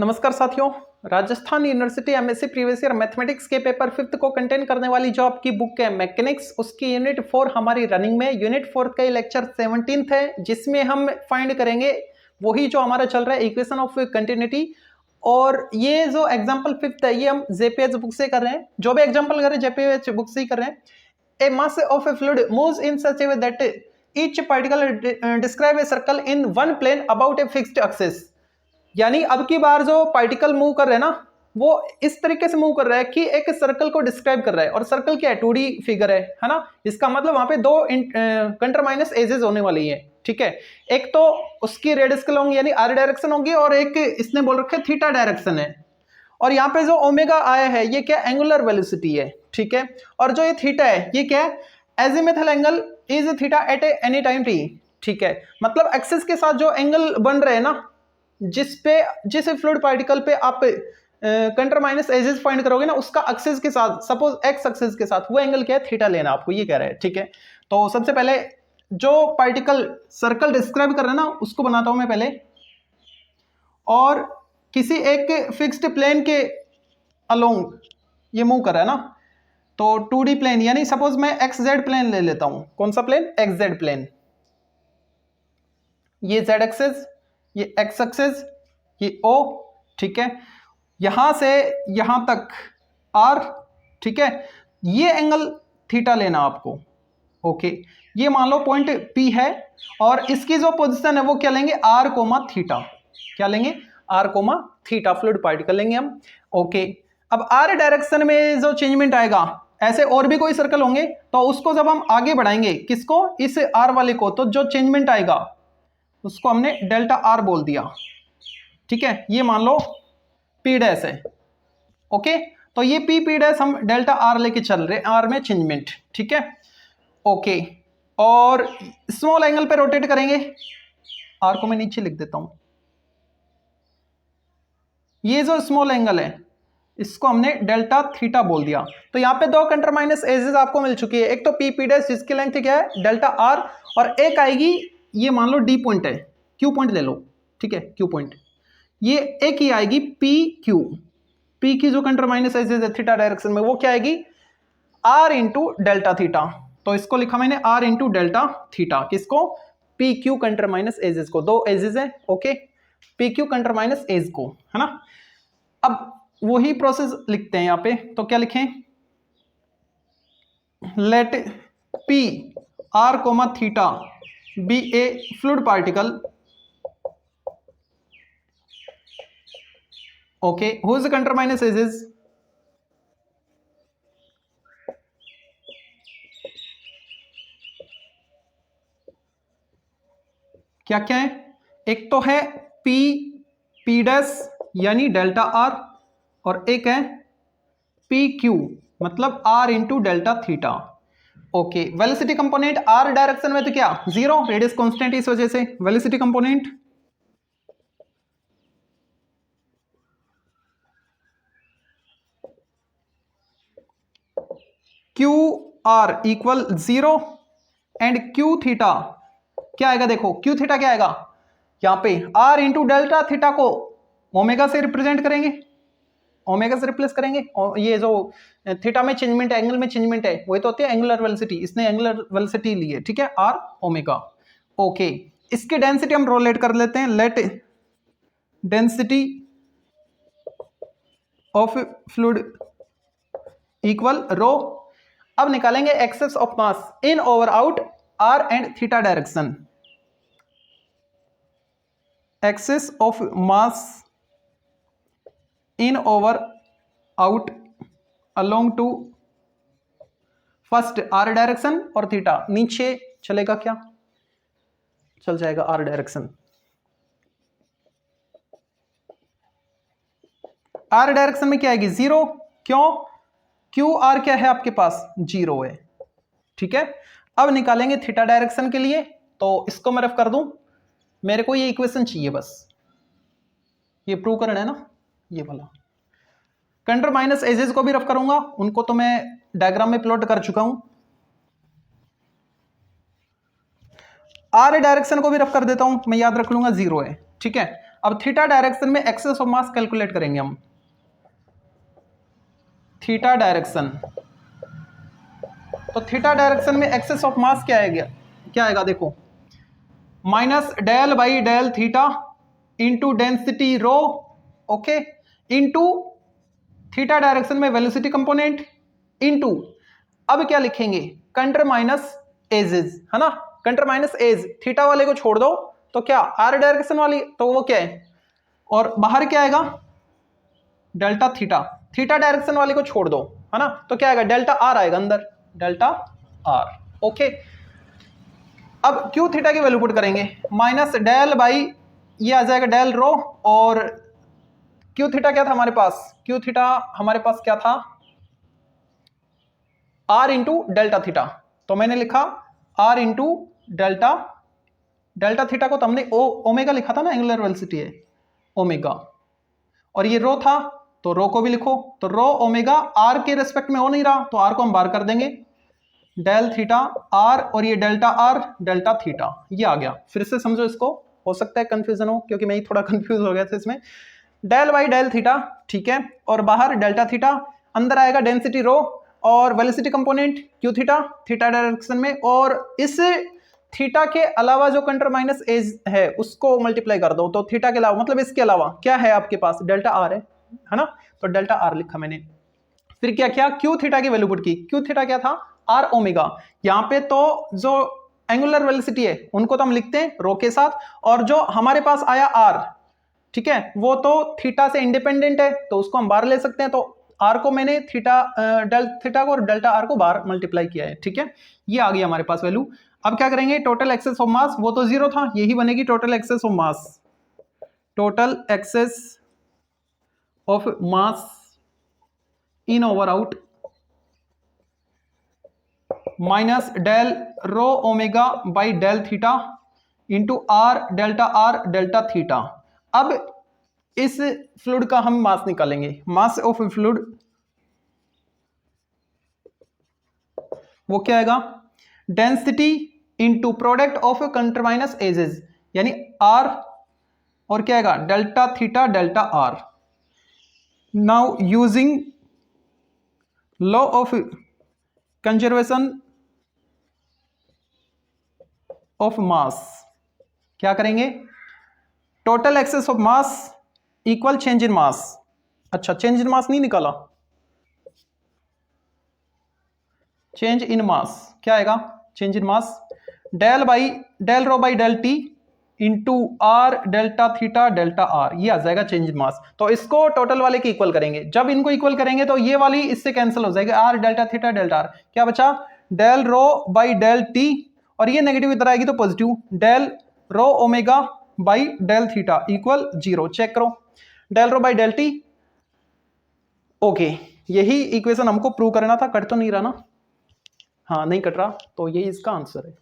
नमस्कार साथियों, Rajasthan university MSc previous year mathematics के पेपर 5 को कंटेन करने वाली जो आपकी बुक है मैकेनिक्स, उसकी यूनिट 4 हमारी रनिंग में। यूनिट 4 का लेक्चर 17th है, जिसमें हम फाइंड करेंगे वही जो हमारा चल रहा है इक्वेशन ऑफ कंटिन्यूटी। और ये जो एग्जाम्पल 5 है ये हम जेपीएच बुक से कर रहे हैं। जो भी एग्जाम्पल कर रहे हैं जेपीएच बुक से ही कर रहे हैं। A mass of a fluid moves in such a way that each particle describe a circle in one plane about a fixed axis. यानी अब की बार जो पार्टिकल मूव कर रहे हैं ना, वो इस तरीके से मूव कर रहा है कि एक सर्कल को डिस्क्राइब कर रहा है। और सर्कल क्या है, 2D फिगर है ना। इसका मतलब वहां पे दो कंटर माइनस एजेस होने वाली है, ठीक है। एक तो उसकी रेडियस होंगी यानी आर डायरेक्शन होगी, और एक इसने बोल रखा है थीटा डायरेक्शन है। और यहाँ पे जो ओमेगा आया है ये क्या, एंगुलर वेलोसिटी है, ठीक है। और जो ये थीटा है ये क्या है, azimuthal angle is theta at any time T, ठीक है। मतलब एक्सिस के साथ जो एंगल बन रहे हैं ना, जिस फ्लूइड पार्टिकल पे आप कंटर माइनस एजेस फाइंड करोगे ना, उसका एक्सिस के साथ, सपोज एक्स एक्सिस के साथ, वो एंगल क्या है, थीटा लेना आपको, ये कह रहा है, ठीक है। तो सबसे पहले जो पार्टिकल सर्कल डिस्क्राइब कर रहा है ना, उसको बनाता हूं मैं पहले। और किसी एक फिक्स्ड प्लेन के अलोंग ये मूव कर रहा है ना, तो 2D प्लेन, यानी सपोज मैं एक्स जेड प्लेन ले लेता हूं। कौन सा प्लेन, एक्स जेड प्लेन। ये जेड एक्सिस, ये एक्स एक्सिस, ये ओ, ठीक है। यहां से यहां तक आर, ठीक है। ये एंगल थीटा लेना आपको, ओके। ये मान लो पॉइंट पी है, और इसकी जो पोजीशन है वो क्या लेंगे, आर कोमा थीटा। क्या लेंगे, R comma theta, fluid particle लेंगे हम, ओके। अब आर डायरेक्शन में जो चेंजमेंट आएगा, ऐसे और भी कोई सर्कल होंगे, तो उसको जब हम आगे बढ़ाएंगे, किसको, इस आर वाले को, तो जो चेंजमेंट आएगा उसको हमने डेल्टा आर बोल दिया, ठीक है। ये मान लो पी डैश है, ओके। तो ये पी डैश हम डेल्टा आर लेके चल रहे, आर में चेंजमेंट, ठीक है, ओके। और स्मॉल एंगल पे रोटेट करेंगे, आर को मैं नीचे लिख देता हूं। ये जो स्मॉल एंगल है इसको हमने डेल्टा थीटा बोल दिया। तो यहां पे दो कंटर माइनस एजेस आपको मिल चुकी है। एक तो पी डैश जिसकी लेंथ क्या है, डेल्टा आर, और एक आएगी, ये मान लो डी पॉइंट है, क्यू पॉइंट ले लो, ठीक है, क्यू पॉइंट। ये एक ही आएगी पी क्यू। पी की जो कंटर माइनस एजेस है थीटा डायरेक्शन में, वो क्या आएगी, आर इंटू डेल्टा थीटा। तो इसको लिखा मैंने आर इंटू डेल्टा थीटा, किसको, पी क्यू कंटर माइनस एजेस को। दो एजेस है, ओके, पी क्यू कंटर माइनस एज को, है ना। अब वही प्रोसेस लिखते हैं यहां पे, तो क्या लिखें, let P R comma theta B A fluid particle, okay, whose contra minus is क्या क्या है, एक तो है पी डैश यानी डेल्टा आर, और एक है पी क्यू मतलब R into delta theta, okay. Velocity component R direction में तो क्या, जीरो, रेडियस कांस्टेंट, इस वजह से velocity component Q R equal zero, and Q theta क्या आएगा, देखो क्यू थीटा क्या आएगा, यहां पे आर इंटू डेल्टा थीटा को ओमेगा से रिप्रेजेंट करेंगे, ओमेगा से रिप्लेस करेंगे। और ये जो थीटा में चेंजमेंट है, एंगल में चेंजमेंट है, वही तो होती है एंगुलर वेलोसिटी, इसने एंगुलर वेलोसिटी ली है, ठीक है, आर ओमेगा, ओके। इसकी डेंसिटी हम रोलेट कर लेते हैं, let density of fluid equal rho. अब निकालेंगे excess of mass in over out r and theta direction, excess of mass in over out along to first r direction और theta. नीचे चलेगा क्या, चल जाएगा आर डायरेक्शन। आर डायरेक्शन में क्या आएगी, जीरो, क्यों, क्यू आर क्या है आपके पास, जीरो है, ठीक है। अब निकालेंगे थीटा डायरेक्शन के लिए, तो इसको मैं रफ कर दूं, मेरे को ये इक्वेशन चाहिए बस, ये प्रूव करना है ना, ये वाला। कंटर माइनस एजेस को भी रफ करूंगा, उनको तो मैं डायग्राम में प्लॉट कर चुका हूं। आर डायरेक्शन को भी रफ कर देता हूं, मैं याद रख लूंगा, जीरो है, ठीक है। अब थीटा डायरेक्शन में एक्सेस ऑफ मास कैलकुलेट करेंगे हम। थीटा डायरेक्शन, तो थीटा डायरेक्शन में एक्सेस ऑफ मास क्या आएगा, क्या आएगा देखो, minus del by del theta into density rho, okay, into theta direction में वेलोसिटी कंपोनेंट इंटू, अब क्या लिखेंगे, कंट्र माइनस एजेस, है ना, कंट्र माइनस एज, थीटा वाले को छोड़ दो तो क्या आर डायरेक्शन वाली, तो वो क्या है, और बाहर क्या आएगा डेल्टा थीटा, थीटा डायरेक्शन वाली को छोड़ दो, है ना, तो क्या आएगा डेल्टा आर आएगा अंदर, डेल्टा आर, ओके। अब क्यू थीटा की वैल्यू पुट करेंगे, माइनस डेल बाई ये आ जाएगा डेल रो, और क्यू थीटा क्या था हमारे पास, क्यू थीटा हमारे पास क्या था, आर इंटू डेल्टा थीटा, तो मैंने लिखा R into delta, delta theta को तो हमने ओमेगा लिखा था ना, एंगुलर वेलोसिटी है ओमेगा, और ये रो था तो रो को भी लिखो, तो रो ओमेगा, आर के रेस्पेक्ट में हो नहीं रहा तो आर को हम बाहर कर देंगे, डेल थीटा आर, और ये डेल्टा आर डेल्टा थीटा, ये आ गया। फिर से समझो इसको, हो सकता है कंफ्यूजन हो क्योंकि मैं ही थोड़ा कंफ्यूज हो गया था इसमें, डेल बाई डेल थीटा, ठीक है, और बाहर डेल्टा थीटा, अंदर आएगा डेंसिटी रो और velocity component Q theta, theta direction में, और इस थीटा के अलावा जो कंट्र माइनस एज है उसको मल्टीप्लाई कर दो, तो थीटा के अलावा मतलब इसके अलावा क्या है आपके पास, डेल्टा आर है ना, तो डेल्टा आर लिखा मैंने। फिर क्या किया, क्यू थीटा की वैल्यू पुट की, क्यू थीटा क्या था आर ओमेगा, यहाँ पे तो जो एंगुलर वेलोसिटी है उनको तो हम लिखते हैं रो के साथ, और जो हमारे पास आया आर, ठीक है, वो तो थीटा से इंडिपेंडेंट है तो उसको हम बाहर ले सकते हैं, तो आर को मैंने थीटा डेल थीटा को और डेल्टा आर को बाहर मल्टीप्लाई किया है, ठीक है, ये आ गई हमारे पास वैल्यू। अब क्या करेंगे, टोटल एक्सेस ऑफ मास, वो तो जीरो था, यही बनेगी total excess of mass, total excess of mass in over out minus del rho omega by del theta into R delta theta. अब इस फ्लूइड का हम मास निकालेंगे, मास ऑफ फ्लूइड वो क्या आएगा, डेंसिटी इंटू प्रोडक्ट ऑफ कंट्र माइनस एजेस, यानी आर और क्या आएगा delta theta delta r. Now using law of conservation of mass क्या करेंगे, total excess of mass equal change in mass, अच्छा चेंज इन मास नहीं निकाला, चेंज इन मास क्या आएगा, change in mass del by del rho by del T into R delta theta delta R, ये आ जाएगा चेंज इन मास। तो इसको टोटल वाले के इक्वल करेंगे, जब इनको इक्वल करेंगे तो ये वाली इससे कैंसिल हो जाएगी, R delta theta delta R, क्या बचा del rho by del T, और ये नेगेटिव इधर आएगी तो positive, del rho omega by del theta equal zero, check करो del rho by del T, okay, यही इक्वेशन हमको प्रूव करना था, कट तो नहीं रहा ना, हाँ नहीं कट रहा, तो यही इसका आंसर है।